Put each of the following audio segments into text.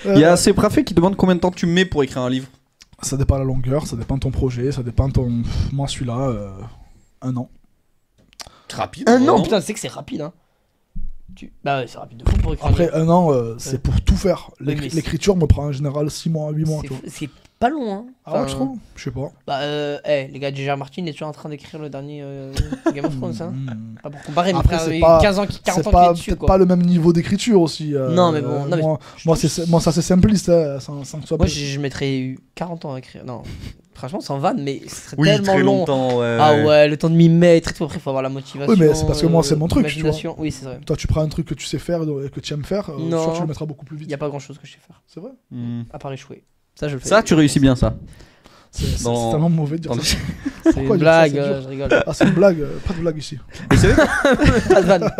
Il y a Seprafé qui demande combien de temps tu mets pour écrire un livre. Ça dépend de la longueur, ça dépend de ton projet, ça dépend de ton... Moi, celui-là, 1 an. Rapide. Un an, putain, c'est que c'est rapide, hein. Bah ouais, c'est rapide de fou pour écrire. Après, 1 an, c'est pour tout faire. Oui, mais L'écriture me prend en général 6 mois, 8 mois. C'est pas long, hein. Ah ouais, je trouve. Je sais pas. Bah, les gars de J.R. Martin, il est toujours en train d'écrire le dernier Game of Thrones, hein. Pas pour comparer, mais Après, frère, c'est il pas- 15 ans, 40 ans qu'il est dessus, peut-être quoi. pas le même niveau d'écriture aussi. Non, mais bon, non, mais moi, ça c'est simpliste, hein, sans que ce soit... Moi, je mettrais 40 ans à écrire. Non, franchement, sans vanne, mais ce serait Oui, tellement très long. longtemps, ouais. Ah ouais, le temps de m'y mettre et tout. Après, il faut avoir la motivation. Oui, mais c'est parce que moi, c'est mon truc, tu vois. l'imagination. Oui, c'est vrai. Toi, tu prends un truc que tu sais faire et que tu aimes faire, Non. sûr, tu le mettras beaucoup plus Il vite. n'y a pas grand chose que je sais faire. C'est vrai. À part échouer. Ça, je le fais. Ça, tu réussis bien ça. C'est Dans- tellement mauvais de dire dans ça. C'est Pourquoi une dire ça, blague, c'est dur je rigole. Ah, c'est une blague, pas de blague ici. Vous savez, Pas de vanne.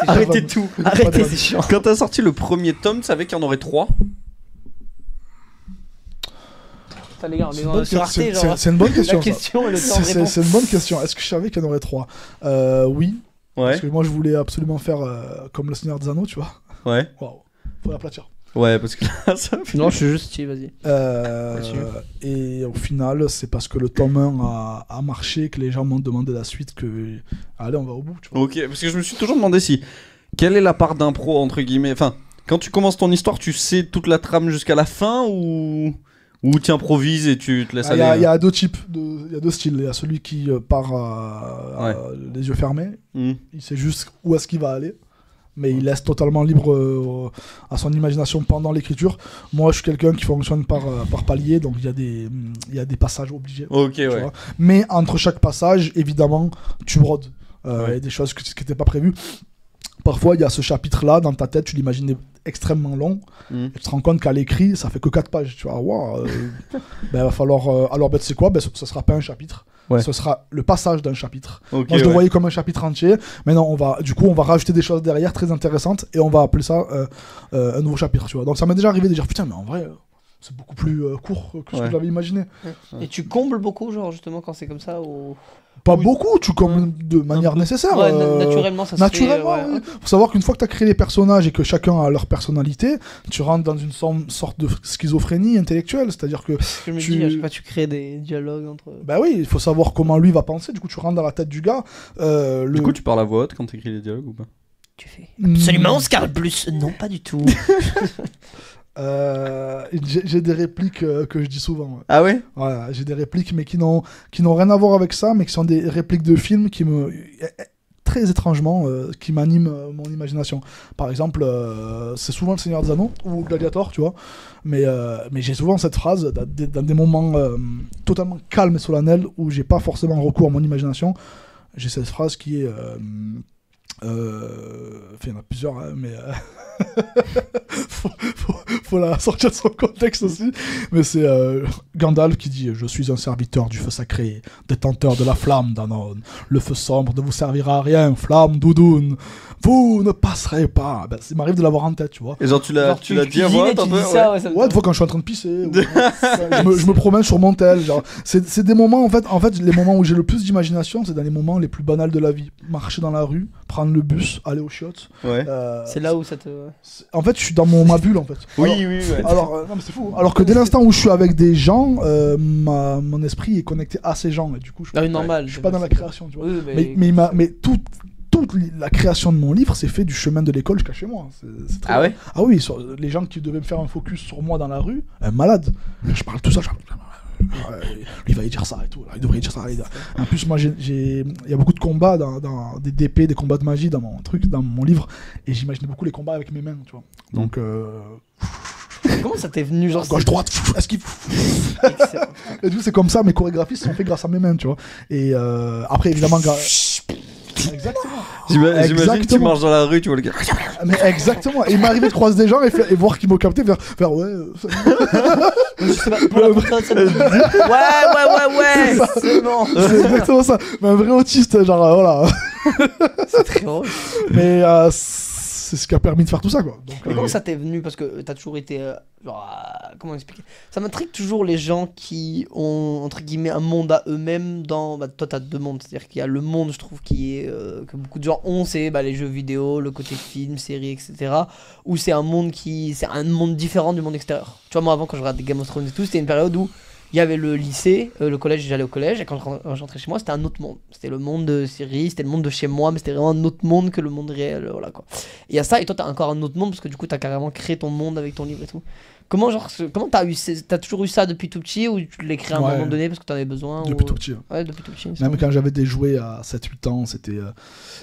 arrêtez tout. Arrêtez, c'est chiant. Quand t'as sorti le premier tome, tu savais qu'il y en aurait 3. Putain, les gars, on C'est est une dans- bonne sur que- Arte, c'est- genre. c'est une bonne question. La ça. question et le temps de réponse. C'est une bonne question. Est-ce que je savais qu'il y en aurait 3 Oui. Ouais. Parce que moi, je voulais absolument faire comme le Seigneur des Anneaux, tu vois. Ouais. Waouh. Faut l'aplatir. Ouais, parce que là, ça fait... Non, je suis juste chill, vas-y. Et au final, c'est parce que le tome 1 a marché que les gens m'ont demandé la suite que... Allez, on va au bout, tu vois. Ok, parce que je me suis toujours demandé si... Quelle est la part d'impro, entre guillemets... Enfin, quand tu commences ton histoire, tu sais toute la trame jusqu'à la fin ou tu improvises et tu te laisses Il aller y a 2 types, il y a 2 styles. Il y a celui qui part les yeux fermés. Hmm. Il sait juste où est-ce qu'il va aller. Mais il laisse totalement libre à son imagination pendant l'écriture. Moi, je suis quelqu'un qui fonctionne par palier, donc il y a des passages obligés. Ok, tu ouais. vois. Mais entre chaque passage, évidemment, tu brodes. Il Ouais. y a des choses qui n'étaient pas prévues. Parfois, il y a ce chapitre-là, dans ta tête, tu l'imagines extrêmement long. Hmm. Et tu te rends compte qu'à l'écrit, ça fait que 4 pages. Tu vois, wow, va falloir. Alors, c'est quoi ce sera pas un chapitre. Ouais. Ce sera le passage d'un chapitre. Ok, Moi, je le ouais. voyais comme un chapitre entier. Mais non, on va rajouter des choses derrière très intéressantes et on va appeler ça un nouveau chapitre. Tu vois. Donc, ça m'est déjà arrivé de dire putain, mais en vrai, c'est beaucoup plus court que ce que Ouais. je l'avais imaginé. Et tu combles beaucoup, genre, justement, quand c'est comme ça ou... Pas beaucoup, tu combles de manière nécessaire. Ouais, naturellement, ça se Naturellement, fait. oui. Faut savoir qu'une fois que tu as créé les personnages et que chacun a leur personnalité, tu rentres dans une sorte de schizophrénie intellectuelle. C'est-à-dire que. Je me dis, à chaque fois, tu crées des dialogues entre... Bah oui, il faut savoir comment lui va penser. Du coup, tu rentres dans la tête du gars. Du coup, tu parles à voix haute quand t'écris les dialogues ou pas? Tu fais... Absolument, Oscar Plus. Non, pas du tout. J'ai des répliques que je dis souvent. Ouais. Ah ouais? Voilà, j'ai des répliques, mais qui n'ont rien à voir avec ça, mais qui sont des répliques de films qui me. Très étrangement, qui m'animent mon imagination. Par exemple, c'est souvent Le Seigneur des Anneaux ou Gladiator, tu vois. Mais j'ai souvent cette phrase dans des moments totalement calmes et solennels où j'ai pas forcément recours à mon imagination. J'ai cette phrase qui est. Enfin, il y en a plusieurs, hein, mais faut la sortir de son contexte aussi. Mais c'est Gandalf qui dit: je suis un serviteur du feu sacré, détenteur de la flamme d'Anon. Le feu sombre ne vous servira à rien, flamme doudoune. Vous ne passerez pas. Ben, il m'arrive de l'avoir en tête, tu vois. Et genre, tu l'as dit à cuisines voix et haute un tu peu? dis ça, ouais, ça me Ouais, des fois quand je suis en train de pisser, ou- je me promène sur mon tel. Genre, c'est des moments, en fait, les moments où j'ai le plus d'imagination, c'est dans les moments les plus banals de la vie. Marcher dans la rue, prendre le bus, aller aux chiottes. Ouais. C'est là où ça te... En fait, je suis dans ma bulle, en fait. Oui, Alors- oui, ouais. Alors, non, mais c'est fou. Alors que dès l'instant où je suis avec des gens, mon esprit est connecté à ces gens. Et du coup, je Ah oui, normal. suis pas dans la création, tu vois. Oui, Mais toute la création de mon livre s'est fait du chemin de l'école jusqu'à chez moi. C'est très Ah ouais? Ah oui, les gens qui devaient me faire un focus sur moi dans la rue, malade. Je parle tout ça, lui il va y dire ça et tout, il devrait y dire ça. En plus, moi, il y a beaucoup de combats dans des DP, des combats de magie dans mon livre, et j'imaginais beaucoup les combats avec mes mains, tu vois. Donc, Comment ça t'est venu, genre... gauche droite, esquive. Excellent. Et tout, c'est comme ça. Mes chorégraphies se sont faites grâce à mes mains, tu vois. Et après, évidemment, exactement. J'imagine que tu Exactement. marches dans la rue, tu vois le gars. Mais exactement. Et il m'est arrivé de croiser des gens et voir qu'ils m'ont capté, faire ouais. Je sais pas, pour la prochaine, ça me dit... Ouais, c'est bon. C'est exactement ça. Mais un vrai autiste, genre voilà. C'est très drôle. Mais c'est ce qui a permis de faire tout ça, quoi. Donc, Mais comment ça t'est venu? Parce que t'as toujours été. Comment expliquer? Ça m'intrigue toujours les gens qui ont, entre guillemets, un monde à eux-mêmes dans. Bah, toi, t'as deux mondes. C'est-à-dire qu'il y a le monde, je trouve, qui est. Que beaucoup de gens ont, c'est les jeux vidéo, le côté film, série, etc. Ou c'est un monde qui. C'est un monde différent du monde extérieur. Tu vois, moi, avant, quand je regardais Game of Thrones et tout, c'était une période où. Il y avait le lycée, le collège, j'allais au collège, et quand je rentrais chez moi, c'était un autre monde. C'était le monde de série, c'était le monde de chez moi, mais c'était vraiment un autre monde que le monde réel, voilà quoi. Et il y a ça, et toi t'as encore un autre monde, parce que du coup t'as carrément créé ton monde avec ton livre et tout. Comment t'as toujours eu ça depuis tout petit, ou tu l'as créé à un moment donné parce que t'en avais besoin? Depuis tout petit. Ouais, depuis tout petit. Même quand j'avais des jouets à 7-8 ans, c'était...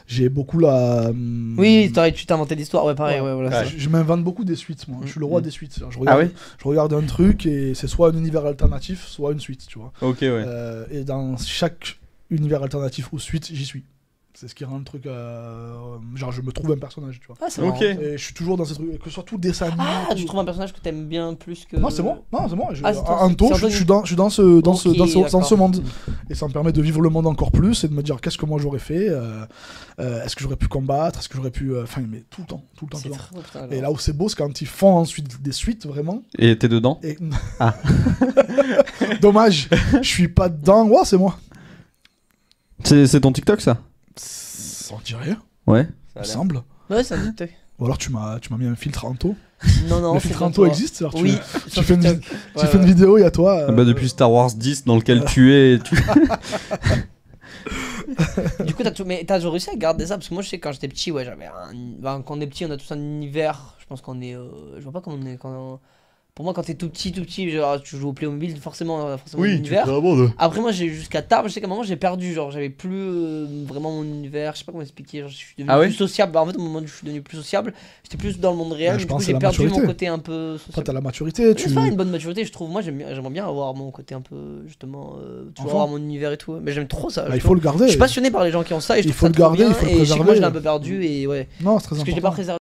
j'ai beaucoup la... Oui, tu t'as inventé l'histoire, ouais pareil, ouais, voilà. Je m'invente beaucoup des suites, moi. Je suis le roi des suites. Je regarde un truc, et c'est soit un univers alternatif, soit une suite, tu vois. Ok, ouais. Et dans chaque univers alternatif ou suite, j'y suis. C'est ce qui rend le truc. Genre, je me trouve un personnage, tu vois. Ah, c'est marrant. Et je suis toujours dans ces trucs, que ce soit tout dessin animé. Ah, tu trouves un personnage que t'aimes bien plus que. Non, c'est moi. Ah, Anto, je suis dans ce monde. Et ça me permet de vivre le monde encore plus et de me dire qu'est-ce que moi j'aurais fait. Est-ce que j'aurais pu combattre? Est-ce que j'aurais pu. Enfin, mais tout le temps. C'est trop, putain, et là où c'est beau, c'est quand ils font ensuite des suites, vraiment. Et t'es dedans? Ah. Dommage, je suis pas dedans. Ouais, c'est moi. C'est ton TikTok, ça? On dirait. Ouais. Il me semble. Ouais, c'est un TikTok. Ou alors tu m'as mis un filtre Anto. Non, le filtre Anto existe, alors oui, tu fais une vidéo, il y a toi. Depuis Star Wars 10 dans lequel tu es. Du coup, t'as toujours réussi à garder ça? Parce que moi, je sais que quand j'étais petit, ouais, quand on est petit, on a tous un univers. Je pense qu'on est. Je vois pas comment on est. Pour moi, quand t'es tout petit, genre, tu joues au Playmobil, forcément l'univers. Après, moi, j'ai jusqu'à tard, je sais qu'à un moment, j'ai perdu, genre, j'avais plus vraiment mon univers, je sais pas comment expliquer, genre, je suis devenu plus sociable. En fait, au moment où je suis devenu plus sociable, j'étais plus dans le monde réel, du coup, j'ai perdu mon côté un peu social. Toi, t'as la maturité, C'est pas une bonne maturité, je trouve. Moi, j'aimerais bien avoir mon côté un peu, justement, tu vois, avoir mon univers et tout. Mais j'aime trop ça. Il faut le garder. Je suis passionné par les gens qui ont ça et je trouve ça trop bien. Et je sais que moi, je l'ai un peu perdu et ouais. Non, c'est très important. Parce que je l'ai pas préservé.